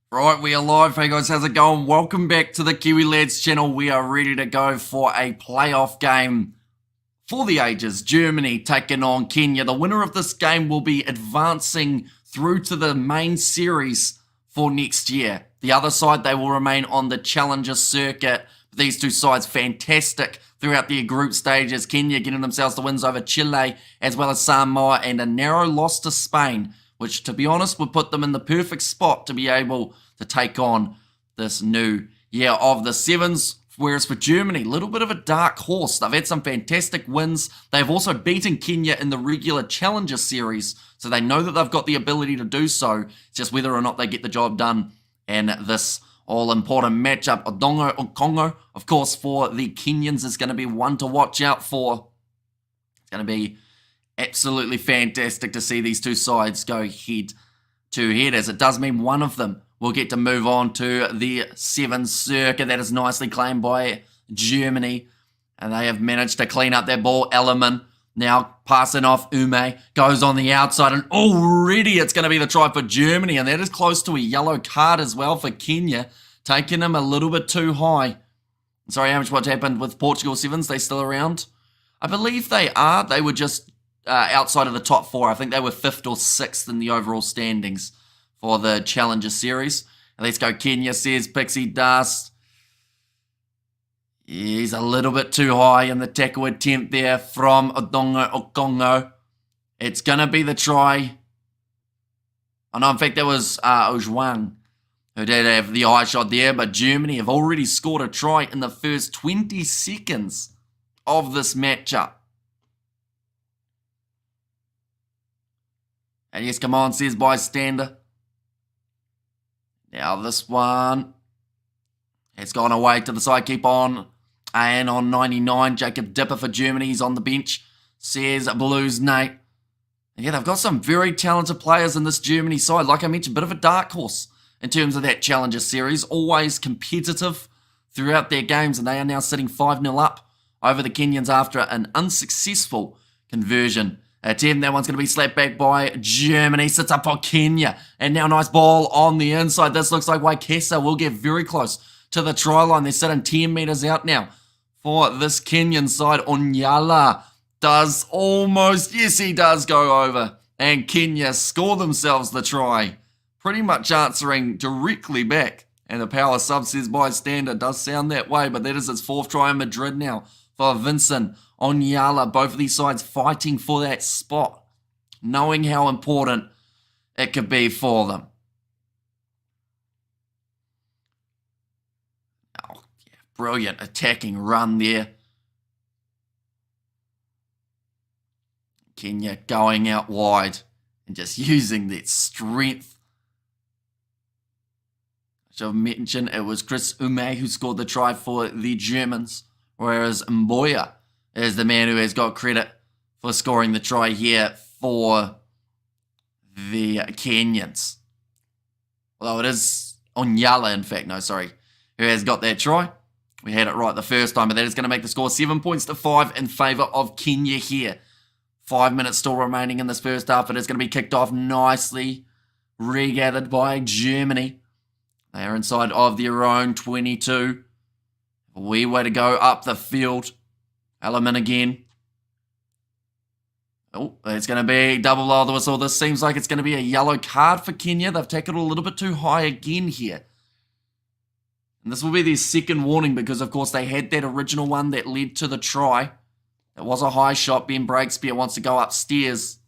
Right, we are live. Hey guys, how's it going? Welcome back to the Kiwi Lads channel. We are ready to go for a playoff game for the ages. Germany taking on Kenya. The winner of this game will be advancing through to the main series for next year. The other side, they will remain on the Challenger circuit. These two sides, fantastic throughout their group stages. Kenya getting themselves the wins over Chile as well as Samoa and a narrow loss to Spain, which, to be honest, would put them in the perfect spot to be able to take on this new year of the Sevens. Whereas for Germany, a little bit of a dark horse. They've had some fantastic wins. They've also beaten Kenya in the regular Challenger series, so they know that they've got the ability to do so. It's just whether or not they get the job done in this all-important matchup. Odongo or Congo, of course, for the Kenyans is going to be one to watch out for. It's going to be absolutely fantastic to see these two sides go head to head, as it does mean one of them will get to move on to the Sevens circuit. That is nicely claimed by Germany, and they have managed to clean up their ball element. Now passing off, Ume goes on the outside, and already it's going to be the try for Germany, and that is close to a yellow card as well for Kenya, taking them a little bit too high. Sorry, how much what happened with Portugal Sevens? They still around? I believe they are. They were just outside of the top four. I think they were 5th or 6th in the overall standings for the Challenger Series. And let's go Kenya, says Pixie Dust. He's a little bit too high in the tackle attempt there from Odongo Okongo. It's going to be the try. Oh no, in fact, that was Ojwang who did have the high shot there, but Germany have already scored a try in the first 20 seconds of this matchup. And yes, come on, says Bystander. Now this one has gone away to the side. Keep on. And on 99, Jacob Dipper for Germany. He's on the bench, says Blues Nate. And yeah, they've got some very talented players in this Germany side. Like I mentioned, a bit of a dark horse in terms of that Challenger Series. Always competitive throughout their games. And they are now sitting 5-0 up over the Kenyans after an unsuccessful conversion attempt. That one's going to be slapped back by Germany. Sits up for Kenya. And now nice ball on the inside. This looks like Waikesa will get very close to the try line. They're sitting 10 metres out now for this Kenyan side. Onyala does almost, yes, he does go over. And Kenya score themselves the try. Pretty much answering directly back. And the power sub says Bystander. Does sound that way, but that is his 4th try in Madrid now for Vincent Onyala. Both of these sides fighting for that spot, knowing how important it could be for them. Oh, yeah, brilliant attacking run there. Kenya going out wide and just using that strength. I should have mentioned it was Chris Ume who scored the try for the Germans, whereas Mboya is the man who has got credit for scoring the try here for the Kenyans. Although it is Onyala, in fact, no, sorry, who has got that try. We had it right the first time, but that is going to make the score 7 points to 5 in favour of Kenya here. 5 minutes still remaining in this first half. It is going to be kicked off nicely, regathered by Germany. They are inside of their own 22. A wee way to go up the field. Element again. Oh, it's going to be double low the whistle. This seems like it's going to be a yellow card for Kenya. They've taken it a little bit too high again here. And this will be their second warning because, of course, they had that original one that led to the try. It was a high shot. Ben Breakspear wants to go upstairs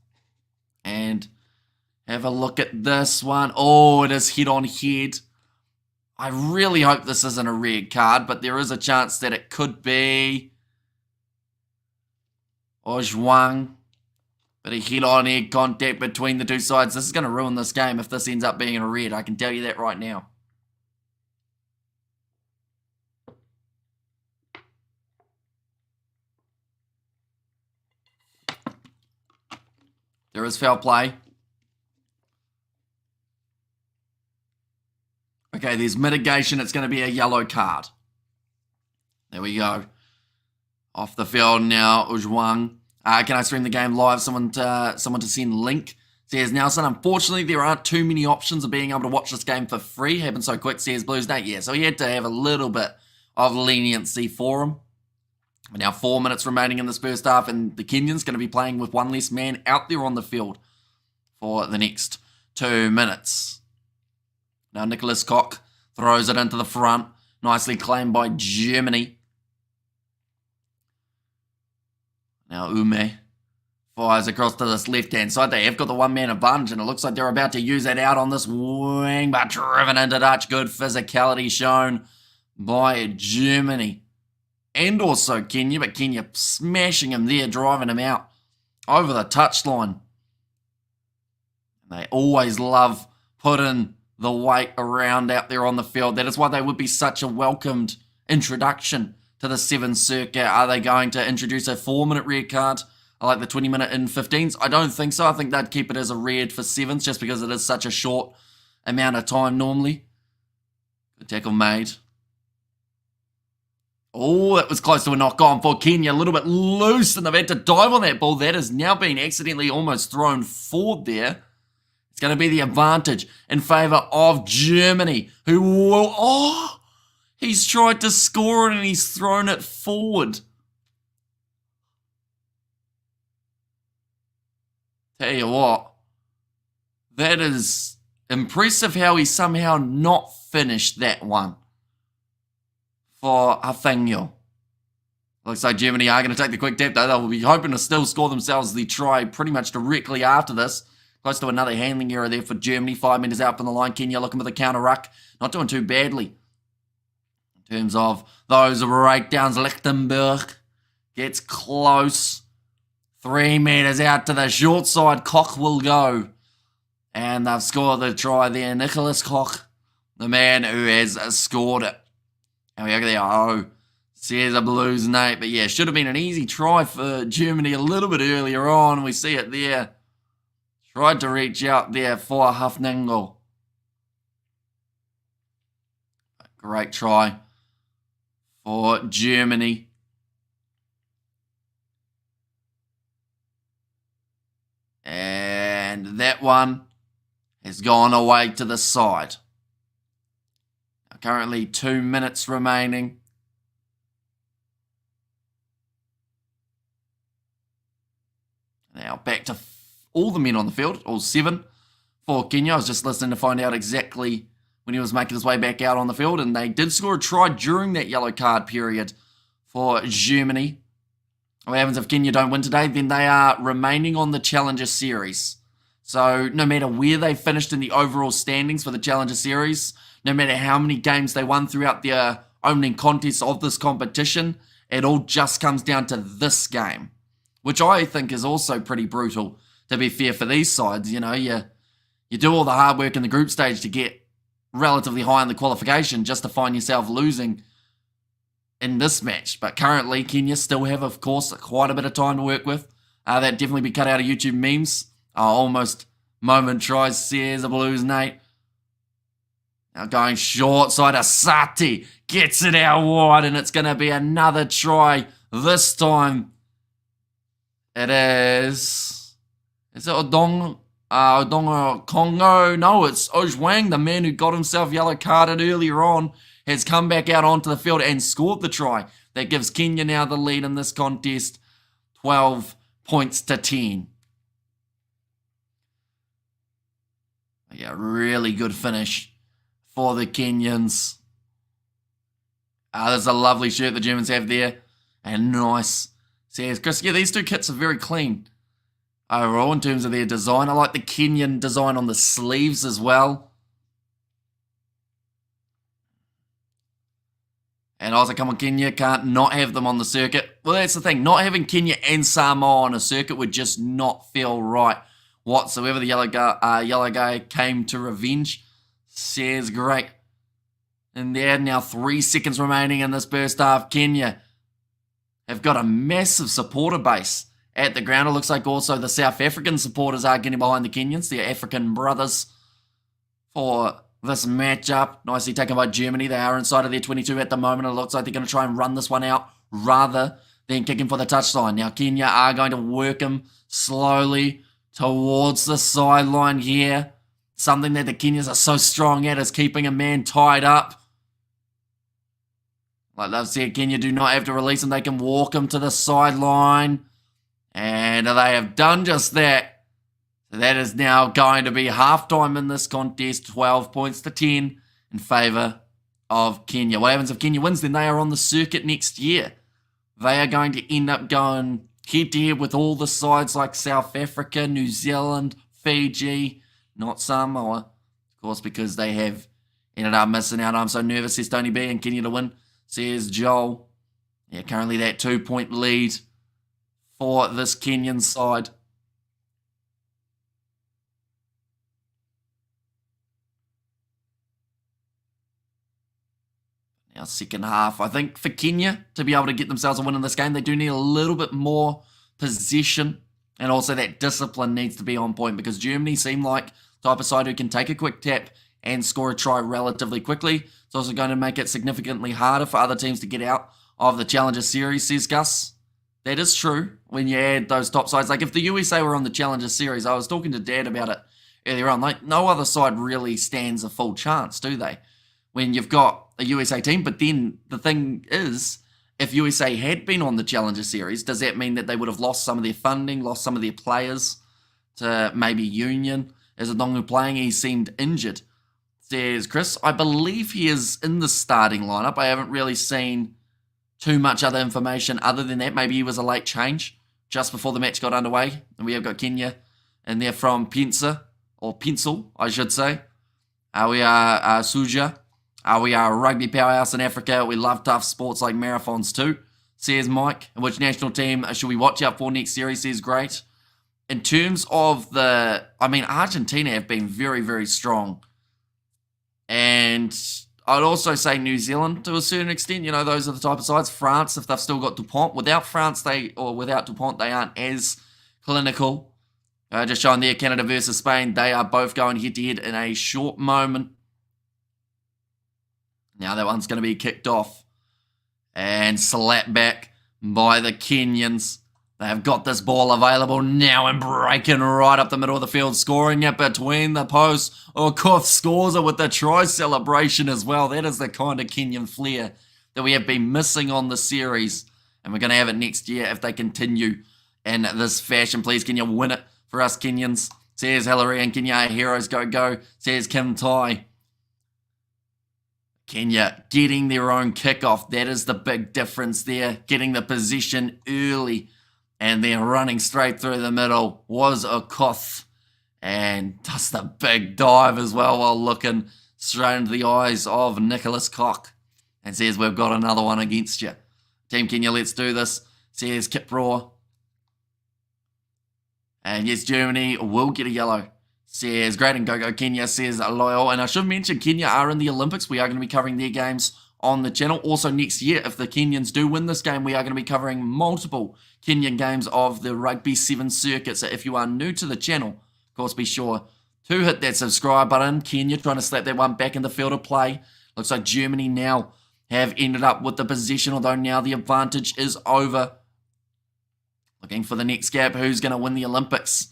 and have a look at this one. Oh, it is head on head. I really hope this isn't a red card, but there is a chance that it could be. Ojwang. But a head-on-head contact between the two sides. This is going to ruin this game if this ends up being a red. I can tell you that right now. There is foul play. Okay, there's mitigation. It's going to be a yellow card. There we go. Off the field now, Ujwang. Can I stream the game live? Someone to send link Says Nelson, unfortunately, there aren't too many options of being able to watch this game for free. Happened so quick, says Blues Nate. Yeah, so he had to have a little bit of leniency for him. Now 4 minutes remaining in this first half, and the Kenyans going to be playing with one less man out there on the field for the next 2 minutes. Now Nicholas Koch throws it into the front. Nicely claimed by Germany. Now Ume fires across to this left-hand side. They have got the one-man advantage, and it looks like they're about to use that out on this wing, but driven into touch. Good physicality shown by Germany. And also Kenya, but Kenya smashing him there, driving him out over the touchline. They always love putting the weight around out there on the field. That is why they would be such a welcomed introduction to the Sevens circuit. Are they going to introduce a 4-minute red card? I like the 20-minute in 15s. I don't think so. I think they'd keep it as a red for Sevens just because it is such a short amount of time normally. Good tackle made. Oh, that was close to a knock on for Kenya. A little bit loose, and they've had to dive on that ball. That has now been accidentally almost thrown forward there. It's going to be the advantage in favour of Germany, who will... Oh, he's tried to score it and he's thrown it forward. Tell you what, that is impressive how he somehow not finished that one for Hafangio. Looks like Germany are going to take the quick tap though. They will be hoping to still score themselves the try pretty much directly after this. Close to another handling error there for Germany. 5 metres out from the line. Kenya looking for the counter ruck. Not doing too badly. In terms of those breakdowns, Lichtenberg gets close. 3 metres out to the short side. Koch will go. And they've scored the try there. Nicholas Koch, the man who has scored it. And we go there. Oh, says a Blues Nate. But yeah, should have been an easy try for Germany a little bit earlier on. We see it there. Tried to reach out there for Hafnango. Great try for Germany. And that one has gone away to the side. Now, currently 2 minutes remaining. Now back to all the men on the field, all 7 for Kenya. I was just listening to find out exactly when he was making his way back out on the field, and they did score a try during that yellow card period for Germany. What happens if Kenya don't win today? Then they are remaining on the Challenger Series. So no matter where they finished in the overall standings for the Challenger Series, no matter how many games they won throughout their opening contests of this competition, it all just comes down to this game, which I think is also pretty brutal, to be fair, for these sides. You know, you do all the hard work in the group stage to get relatively high in the qualification just to find yourself losing in this match. But currently, Kenya still have, of course, quite a bit of time to work with. That definitely be cut out of YouTube memes. Almost moment tries, says the Blues Nate. Now going short side, Asati gets it out wide, and it's going to be another try. This time, it is it Odongo Congo? No, it's Ojwang, the man who got himself yellow carded earlier on, has come back out onto the field and scored the try. That gives Kenya now the lead in this contest, 12 points to 10. Yeah, really good finish for the Kenyans. There's a lovely shirt the Germans have there. And nice. Says Chris, yeah, these two kits are very clean overall in terms of their design. I like the Kenyan design on the sleeves as well. And also, come on, Kenya can't not have them on the circuit. Well, that's the thing. Not having Kenya and Samoa on a circuit would just not feel right whatsoever. The yellow guy came to revenge. Says great. And there now 3 seconds remaining in this first half. Kenya have got a massive supporter base at the ground. It looks like also the South African supporters are getting behind the Kenyans, the African brothers, for this matchup. Nicely taken by Germany. They are inside of their 22 at the moment. It looks like they're going to try and run this one out rather than kicking for the touchline. Now Kenya are going to work him slowly towards the sideline here. Something that the Kenyans are so strong at is keeping a man tied up. Like they've said, Kenya do not have to release him. They can walk him to the sideline. And they have done just that. So that is now going to be halftime in this contest. 12 points to 10 in favour of Kenya. What happens if Kenya wins? Then they are on the circuit next year. They are going to end up going head-to-head with all the sides like South Africa, New Zealand, Fiji, not Samoa. Of course, because they have ended up missing out. I'm so nervous, says Tony B, and Kenya to win, says Joel. Yeah, currently that 2-point lead for this Kenyan side. Now, second half, I think for Kenya to be able to get themselves a win in this game, they do need a little bit more possession, and also that discipline needs to be on point, because Germany seem like the type of side who can take a quick tap and score a try relatively quickly. It's also going to make it significantly harder for other teams to get out of the Challenger Series, says Gus. That is true when you add those top sides. Like if the USA were on the Challenger Series, I was talking to Dad about it earlier on, like no other side really stands a full chance, do they? When you've got a USA team, but then the thing is, if USA had been on the Challenger Series, does that mean that they would have lost some of their funding, lost some of their players to maybe Union? Is Adongu playing? He seemed injured. Says Chris, I believe he is in the starting lineup. I haven't really seen too much other information other than that. Maybe he was a late change just before the match got underway. And we have got Kenya in there from Pencil, I should say. We are Suja. We are a rugby powerhouse in Africa. We love tough sports like marathons too, says Mike. And which national team should we watch out for next series, says Great. In terms of Argentina have been very, very strong. And I'd also say New Zealand to a certain extent. You know, those are the type of sides. France, if they've still got Dupont. Without Dupont, they aren't as clinical. Just showing there, Canada versus Spain. They are both going head-to-head in a short moment. Now that one's going to be kicked off and slapped back by the Kenyans. They have got this ball available now and breaking right up the middle of the field, scoring it between the posts. Okoth scores it with the try celebration as well. That is the kind of Kenyan flair that we have been missing on the series. And we're going to have it next year if they continue in this fashion. Please, Kenya, win it for us Kenyans. Says Hillary, and Kenya heroes go, says Kim Tai. Kenya getting their own kickoff. That is the big difference there. Getting the position early and then running straight through the middle was Okoth. And does the big dive as well while looking straight into the eyes of Nicholas Koch. And says, we've got another one against you. Team Kenya, let's do this. Says Kip Raw. And yes, Germany will get a yellow. Says Great and Go Kenya, says Loyal. And I should mention Kenya are in the Olympics. We are going to be covering their games on the channel. Also next year, if the Kenyans do win this game, we are going to be covering multiple Kenyan games of the Rugby Sevens circuit. So if you are new to the channel, of course, be sure to hit that subscribe button. Kenya trying to slap that one back in the field of play. Looks like Germany now have ended up with the possession, although now the advantage is over. Looking for the next gap. Who's going to win the Olympics?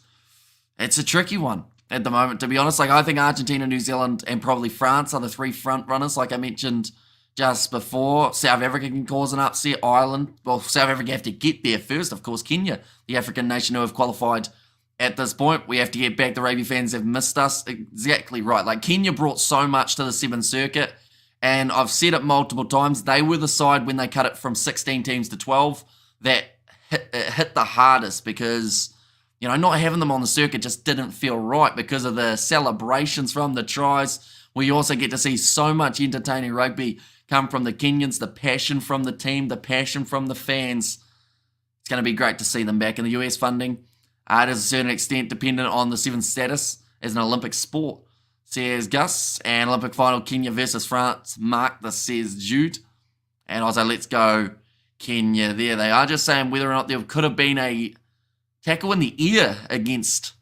It's a tricky one at the moment, to be honest. Like, I think Argentina, New Zealand, and probably France are the three front runners, like I mentioned just before. South Africa can cause an upset. Ireland, well, South Africa have to get there first. Of course, Kenya, the African nation who have qualified at this point. We have to get back. The rugby fans have missed us. Exactly right. Like, Kenya brought so much to the Seven Circuit, and I've said it multiple times. They were the side when they cut it from 16 teams to 12 that hit the hardest, because you know, not having them on the circuit just didn't feel right because of the celebrations from the tries. We also get to see so much entertaining rugby come from the Kenyans, the passion from the team, the passion from the fans. It's going to be great to see them back in the US funding. To a certain extent dependent on the Sevens status as an Olympic sport, says Gus. And Olympic final Kenya versus France. Mark, this says Jude. And also, let's go Kenya. There they are. Just saying whether or not there could have been a tackle in the ear against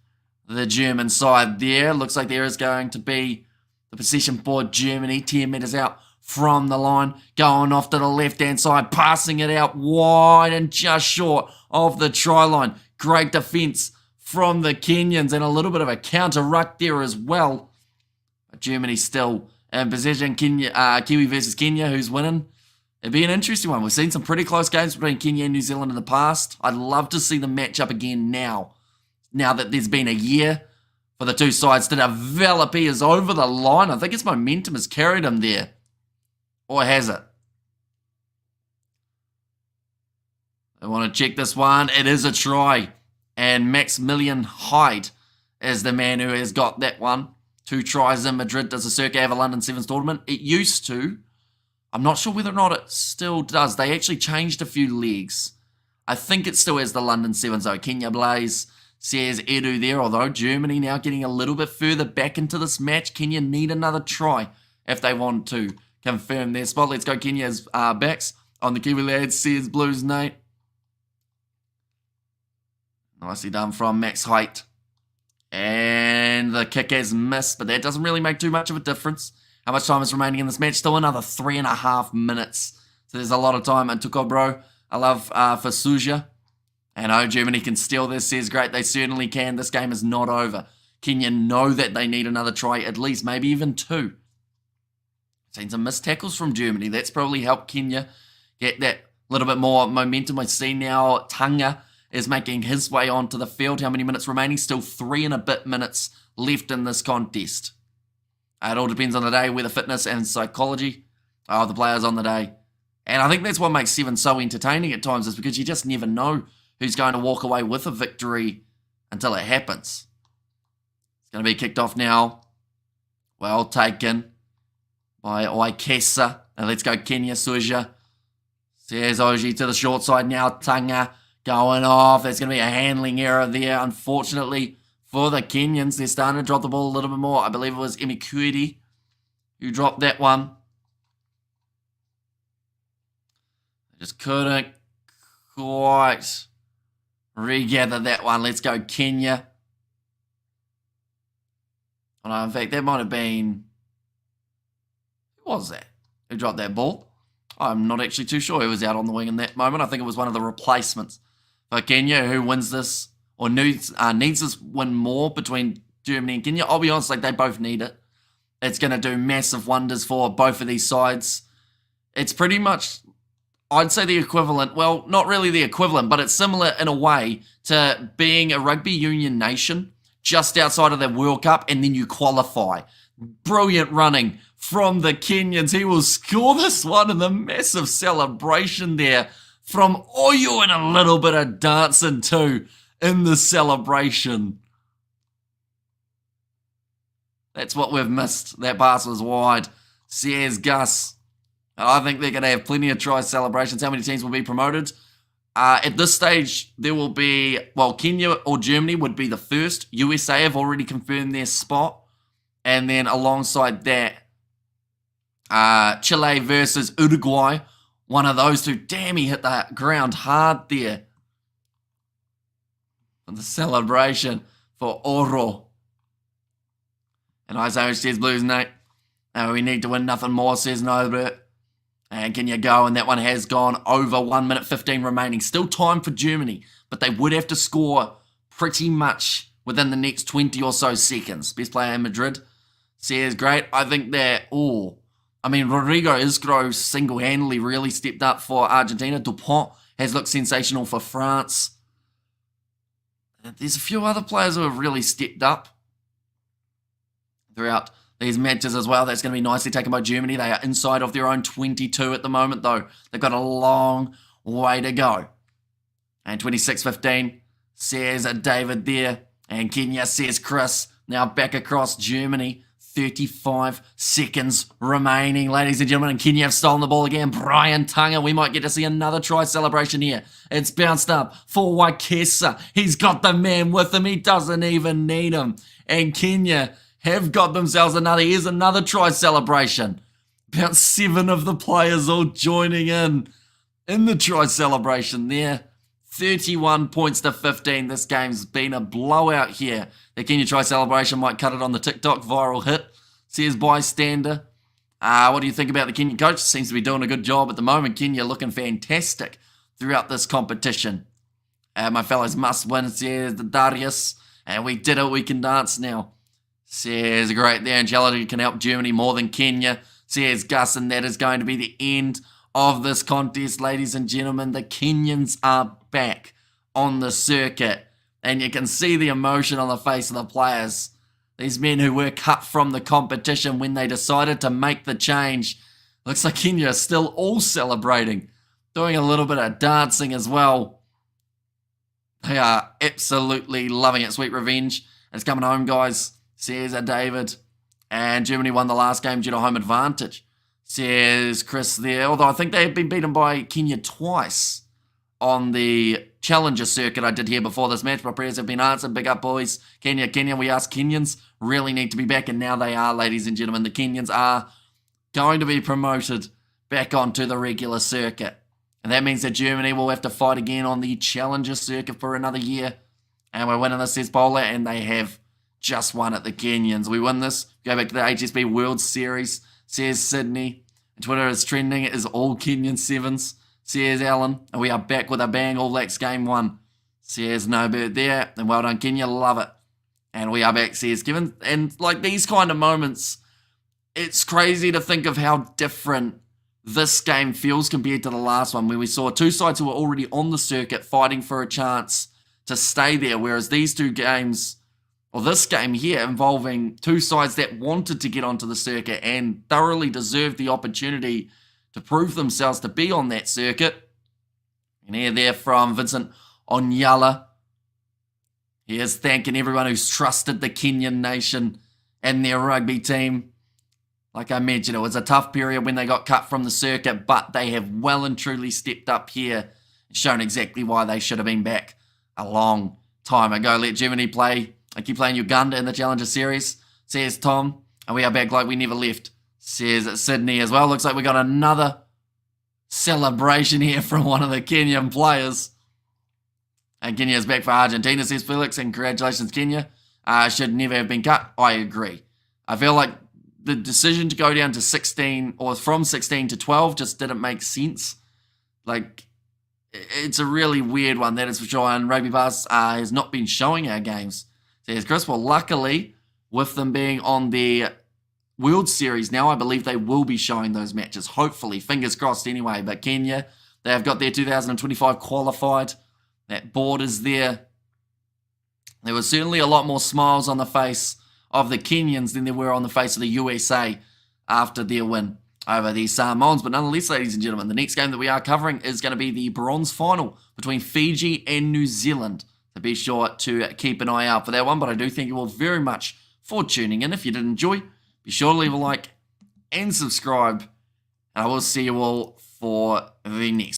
the German side there. Looks like there is going to be the possession for Germany. 10 metres out from the line. Going off to the left-hand side. Passing it out wide and just short of the try line. Great defence from the Kenyans, and a little bit of a counter ruck there as well. But Germany still in possession. Kiwi versus Kenya, who's winning? It'd be an interesting one. We've seen some pretty close games between Kenya and New Zealand in the past. I'd love to see them match up again now that there's been a year for the two sides to develop. He is over the line. I think his momentum has carried him there. Or has it? I want to check this one. It is a try. And Maximilian Hyde is the man who has got that one. 2 tries in Madrid. Does the circuit have a London Sevens tournament? It used to. I'm not sure whether or not it still does. They actually changed a few leagues. I think it still has the London Sevens though. Kenya Blaze says Edu there, although Germany now getting a little bit further back into this match. Kenya need another try if they want to confirm their spot. Let's go Kenya's backs on the Kiwi lads, says Blues Nate. Nicely done from Max Height. And the kick has missed, but that doesn't really make too much of a difference. How much time is remaining in this match? Still another 3.5 minutes. So there's a lot of time. And Tuko, bro, I love for Suja. And Germany can steal this, says great. They certainly can. This game is not over. Kenya know that they need another try, at least, maybe even 2. Seen some missed tackles from Germany. That's probably helped Kenya get that little bit more momentum. I see now Tanga is making his way onto the field. How many minutes remaining? Still 3 and a bit minutes left in this contest. It all depends on the day, weather, fitness, and psychology of the players on the day. And I think that's what makes Sevens so entertaining at times, is because you just never know who's going to walk away with a victory until it happens. It's going to be kicked off now. Well taken by Oikesa. Now let's go Kenya Suja. Says Oji to the short side now. Tanga going off. There's going to be a handling error there, unfortunately. For the Kenyans, they're starting to drop the ball a little bit more. I believe it was Emikuidi who dropped that one. They just couldn't quite regather that one. Let's go Kenya. Oh, no, in fact, that might have been... Who was that? Who dropped that ball? I'm not actually too sure who was out on the wing in that moment. I think it was one of the replacements for Kenya who wins this. Or needs this win more between Germany and Kenya. I'll be honest, like they both need it. It's going to do massive wonders for both of these sides. It's pretty much, I'd say the equivalent, well, not really the equivalent, but it's similar in a way to being a rugby union nation just outside of the World Cup and then you qualify. Brilliant running from the Kenyans. He will score this one in the massive celebration there from Oyo and a little bit of dancing too. In the celebration. That's what we've missed. That pass was wide. Says Gus. I think they're going to have plenty of try celebrations. How many teams will be promoted? At this stage, there will be, well, Kenya or Germany would be the first. USA have already confirmed their spot. And then alongside that, Chile versus Uruguay. One of those two. Damn, he hit the ground hard there. The celebration for Oro. And Isaiah says Blues, Nate. We need to win nothing more, says Norbert. And can you go? And that one has gone over 1 minute 15 remaining. Still time for Germany, but they would have to score pretty much within the next 20 or so seconds. Best player in Madrid says, great. I think that, Rodrigo Isgro single-handedly really stepped up for Argentina. Dupont has looked sensational for France. There's a few other players who have really stepped up throughout these matches as well. That's going to be nicely taken by Germany. They are inside of their own 22 at the moment, though. They've got a long way to go. And 26-15 says David there. And Kenya says Chris. Now back across Germany. 35 seconds remaining, ladies and gentlemen. And Kenya have stolen the ball again. Brian Tunga. We might get to see another try celebration here. It's bounced up for Wakesa. He's got the man with him. He doesn't even need him. And Kenya have got themselves another. Here's another try celebration. About 7 of the players all joining in the try celebration there. 31 points to 15. This game's been a blowout here. The Kenya try celebration might cut it on the TikTok viral hit, says Bystander. What do you think about the Kenyan coach? Seems to be doing a good job at the moment. Kenya looking fantastic throughout this competition. My fellows must win, says the Darius. And we did it, we can dance now. Says great there. Angelity can help Germany more than Kenya. Says Gus, and that is going to be the end of this contest, ladies and gentlemen. The Kenyans are back on the circuit. And you can see the emotion on the face of the players. These men who were cut from the competition when they decided to make the change. Looks like Kenya are still all celebrating. Doing a little bit of dancing as well. They are absolutely loving it. Sweet revenge. It's coming home, guys, says David. And Germany won the last game due to home advantage, says Chris there. Although I think they have been beaten by Kenya twice on the Challenger circuit I did here before this match. My prayers have been answered. Big up, boys. Kenya, we asked Kenyans really need to be back, and now they are, ladies and gentlemen. The Kenyans are going to be promoted back onto the regular circuit. And that means that Germany will have to fight again on the Challenger circuit for another year. And we're winning this, says Bowler, and they have just won at the Kenyans. We win this, go back to the HSB World Series, says Sydney. Twitter is trending, it is all Kenyan Sevens, says Alan. And we are back with a bang, All Blacks game 1, says No Bird there. And well done, Kenya, love it. And we are back, says Kevin. And like these kind of moments, it's crazy to think of how different this game feels compared to the last one, where we saw two sides who were already on the circuit fighting for a chance to stay there, whereas these two games, or this game here, involving two sides that wanted to get onto the circuit and thoroughly deserved the opportunity to prove themselves to be on that circuit. And here there from Vincent Onyala. He is thanking everyone who's trusted the Kenyan nation and their rugby team. Like I mentioned, it was a tough period when they got cut from the circuit, but they have well and truly stepped up here and shown exactly why they should have been back a long time ago. Let Germany play. I keep playing Uganda in the Challenger Series, says Tom. And we are back like we never left, says Sydney as well. Looks like we got another celebration here from one of the Kenyan players. And Kenya is back for Argentina, says Felix. And congratulations, Kenya. Should never have been cut. I agree. I feel like the decision to go down to 16, or from 16 to 12, just didn't make sense. Like, it's a really weird one, that is for sure. And Rugby Pass has not been showing our games, says Chris. Well, luckily, with them being on the World Series now, I believe they will be showing those matches. Hopefully, fingers crossed anyway. But Kenya, they have got their 2025 qualified. That board is there. There was certainly a lot more smiles on the face of the Kenyans than there were on the face of the USA after their win over the Samoans. But nonetheless, ladies and gentlemen, the next game that we are covering is going to be the bronze final between Fiji and New Zealand. So be sure to keep an eye out for that one. But I do thank you all very much for tuning in. If you did enjoy, be sure to leave a like and subscribe. And I will see you all for the next.